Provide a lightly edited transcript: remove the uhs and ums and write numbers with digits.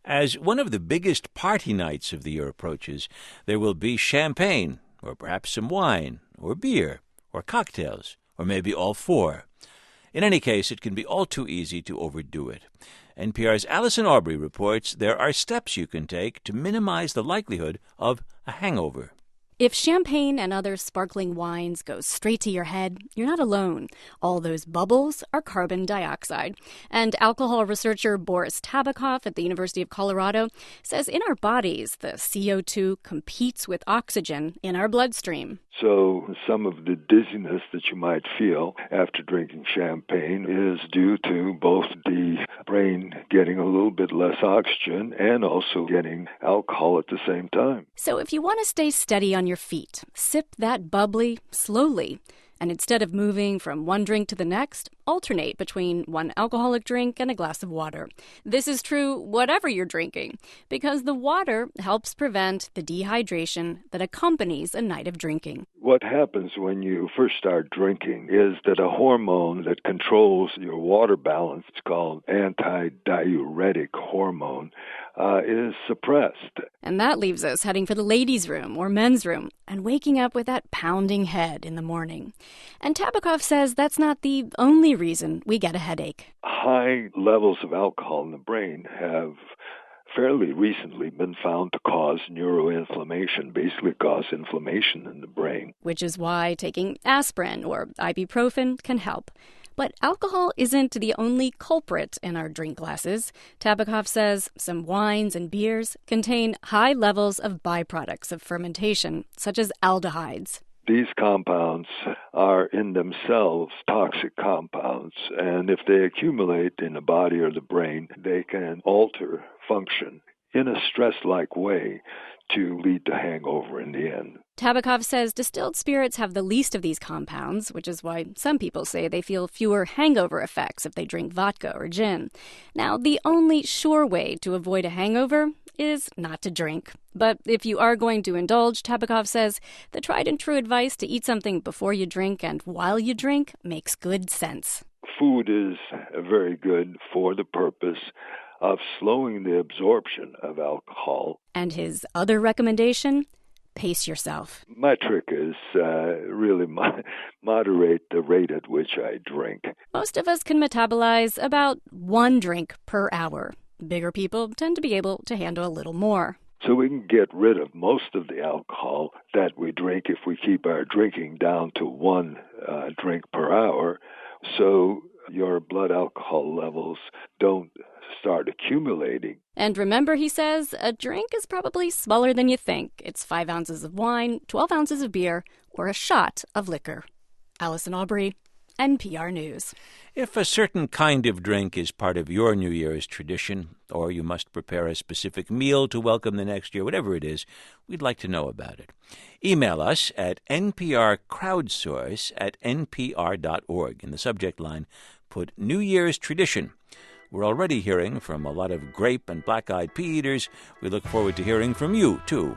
As one of the biggest party nights of the year approaches, there will be champagne, or perhaps some wine, or beer, or cocktails, or maybe all four. In any case, it can be all too easy to overdo it. NPR's Allison Aubrey reports there are steps you can take to minimize the likelihood of a hangover. If champagne and other sparkling wines go straight to your head, you're not alone. All those bubbles are carbon dioxide. And alcohol researcher Boris Tabakov at the University of Colorado says in our bodies, the CO2 competes with oxygen in our bloodstream. So some of the dizziness that you might feel after drinking champagne is due to both the brain getting a little bit less oxygen and also getting alcohol at the same time. So if you want to stay steady on your feet, sip that bubbly slowly. And instead of moving from one drink to the next, alternate between one alcoholic drink and a glass of water. This is true whatever you're drinking, because the water helps prevent the dehydration that accompanies a night of drinking. What happens when you first start drinking is that a hormone that controls your water balance, it's called antidiuretic hormone, is suppressed. And that leaves us heading for the ladies' room or men's room and waking up with that pounding head in the morning. And Tabakov says that's not the only reason we get a headache. High levels of alcohol in the brain have fairly recently been found to cause neuroinflammation, basically cause inflammation in the brain. Which is why taking aspirin or ibuprofen can help. But alcohol isn't the only culprit in our drink glasses. Tabakov says some wines and beers contain high levels of byproducts of fermentation, such as aldehydes. These compounds are in themselves toxic compounds, and if they accumulate in the body or the brain, they can alter function in a stress-like way to lead to hangover in the end. Tabakov says distilled spirits have the least of these compounds, which is why some people say they feel fewer hangover effects if they drink vodka or gin. Now, the only sure way to avoid a hangover is not to drink. But if you are going to indulge, Tabakov says, the tried and true advice to eat something before you drink and while you drink makes good sense. Food is very good for the purpose of slowing the absorption of alcohol. And his other recommendation? Pace yourself. My trick is really moderate the rate at which I drink. Most of us can metabolize about one drink per hour. Bigger people tend to be able to handle a little more. So we can get rid of most of the alcohol that we drink if we keep our drinking down to one drink per hour. So your blood alcohol levels don't start accumulating. And remember, he says, a drink is probably smaller than you think. It's 5 ounces of wine, 12 ounces of beer, or a shot of liquor. Allison Aubrey, NPR News. If a certain kind of drink is part of your New Year's tradition, or you must prepare a specific meal to welcome the next year, whatever it is, we'd like to know about it. Email us at nprcrowdsource@npr.org. In the subject line, put New Year's tradition. We're already hearing from a lot of grape and black-eyed pea eaters. We look forward to hearing from you, too.